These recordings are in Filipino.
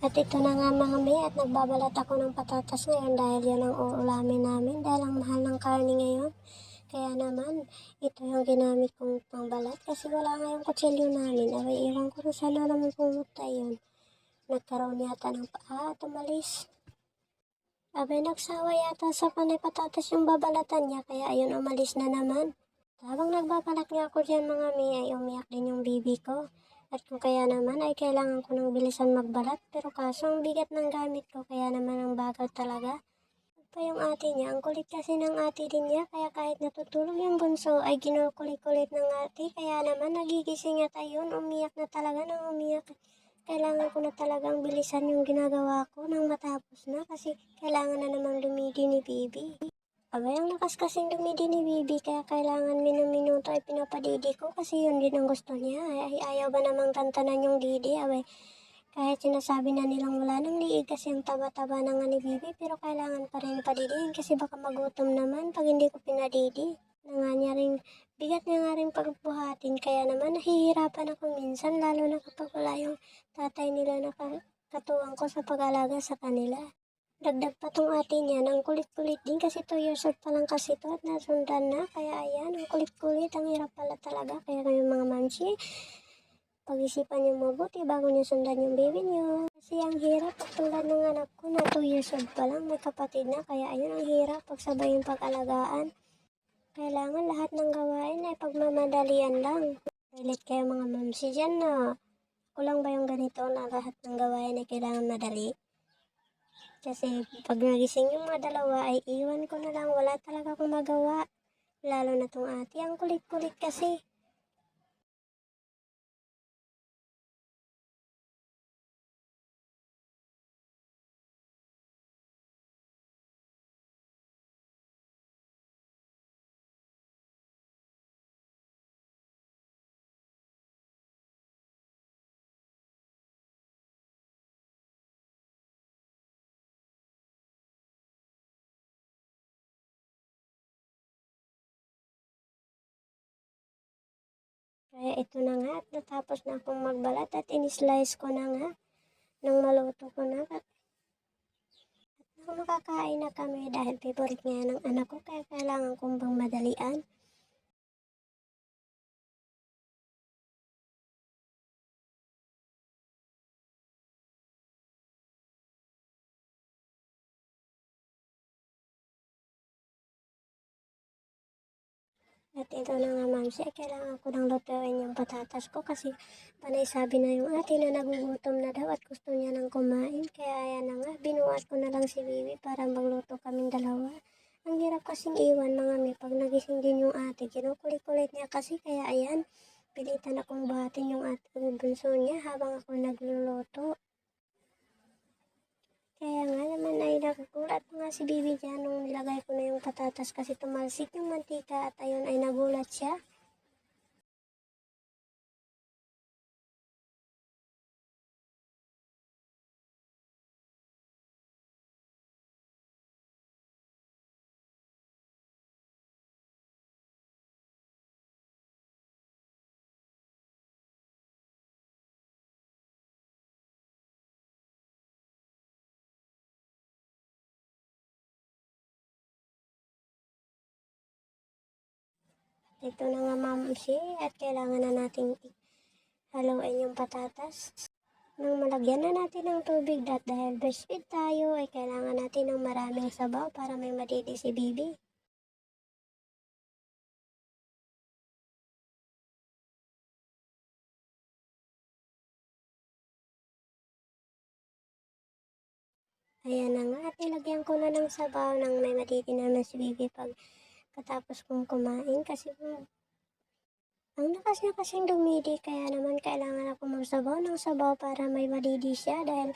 At ito na nga mga may at nagbabalat ako ng patatas ngayon dahil yun ang uulamin namin dahil ang mahal ng karne ngayon. Kaya naman, ito yung ginamit kong pangbalat kasi wala nga yung kutsilyo namin. Abay, iwan ko rin sana naman pumunta yun. Nagkaroon yata ng paa at umalis. Abay, nagsawa yata sa panay patatas yung babalatan niya kaya ayun umalis na naman. Habang nagbabalak nga ako dyan mga may ay umiyak din yung bibi ko. At kung kaya naman ay kailangan ko ng bilisan magbalat pero kaso ang bigat ng gamit ko kaya naman ang bagal talaga. Pa yung ate niya, ang kulit kasi ng ate din niya kaya kahit natutulog yung bunso ay kinukulit-kulit ng ate kaya naman nagigising at ayun umiyak na talaga nang umiyak. Kailangan ko na talagang bilisan yung ginagawa ko nang matapos na kasi kailangan na namang lumidi ni Bibi. Abay, ang lakas kasing dumidi ni Bibi kaya kailangan minuto ay pinapadidi ko kasi yun din ang gusto niya. Ay ayaw ba namang tantanan yung didi? Abay, kahit sinasabi na nilang wala nang liig kasi ang taba-taba na nga ni Bibi pero kailangan pa rin padidiin kasi baka magutom naman pag hindi ko pinadidi. Na nga niya rin, bigat niya nga rin pagbuhatin kaya naman nahihirapan ako minsan lalo na kapag wala yung tatay nila na katuwang ko sa pag-alaga sa kanila. Dagdag pa tong ate niya ang kulit-kulit din kasi 2 years old pa lang kasi to at nasundan na. Kaya ayan, ang kulit-kulit, ang hirap pala talaga. Kaya kayo mga mamsi, pag-isipan niyo mabuti bago niyo sundan yung baby niyo. Kasi ang hirap, tulad ng anak ko na 2 years old pa lang, may kapatid na. Kaya ayun, ang hirap pagsabay yung pag-alagaan. Kailangan lahat ng gawain ay pagmamadalian lang. Relate kayo mga mamsi dyan na kulang ba yung ganito na lahat ng gawain ay kailangan madali? Kasi pag nagising yung mga dalawa ay iwan ko na lang. Wala talaga akong magawa. Lalo na tong ate. Ang kulit-kulit kasi. Kaya ito na nga at natapos na akong magbalat at in-slice ko na nga nang maluto ko na. At makakain na kami dahil favorite nga ng anak ko kaya kailangan kong bang madalian. At ito na nga mamsi, kailangan ko nang lutuin yung patatas ko kasi panay sabi na yung ate na nagugutom na daw at gusto niya nang kumain. Kaya ayan na nga, binuhat ko na lang si Bibi para magluto kaming dalawa. Ang hirap kasing iwan mga may pag nagising din yung ate, kinukulit-kulit niya kasi kaya ayan, pilitan akong buhatin yung ate bunso niya habang ako nagluluto. Kaya nga naman ay nagugulat nga si Bibi dyan nung nilagay ko na yung patatas kasi tumalsik yung mantika at ayun ay nagulat siya. Ito na nga mamsi at kailangan na nating haluin yung patatas. Nang malagyan na natin ng tubig dahil breastfeed tayo ay kailangan natin ng maraming sabaw para may madidi si Bibi. Ayan na nga at nilagyan ko na ng sabaw nang may madidi naman si Bibi pag katapos kong kumain kasi ang lakas niya kasing dumidi kaya naman kailangan ako magsabaw ng sabaw para may madidi siya dahil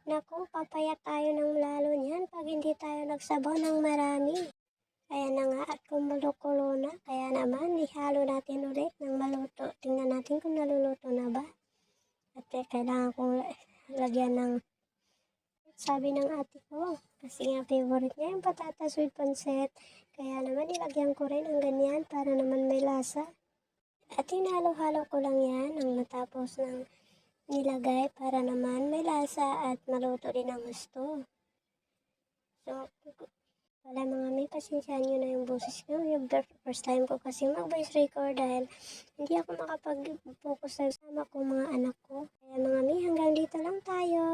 naku, papayat tayo ng lalo niyan pag hindi tayo nagsabaw ng marami. Kaya na nga at kumulo-kulo na kaya naman ihalo natin ulit ng maluto. Tingnan natin kung naluluto na ba. At kailangan kong lagyan ng sabi ng ate ko kasi nga favorite niya yung patatas with pancit. Kaya naman ilagyan ko rin ang ganyan para naman may lasa. At hinalo-halo ko lang yan nang matapos ng nilagay para naman may lasa at maluto din ang gusto. So, wala mga may, pasensyahan nyo na yung boses ko. Yung first time ko kasi mag-voice record dahil hindi ako makapag-focus sa sama ko mga anak ko. Kaya mga may, hanggang dito lang tayo.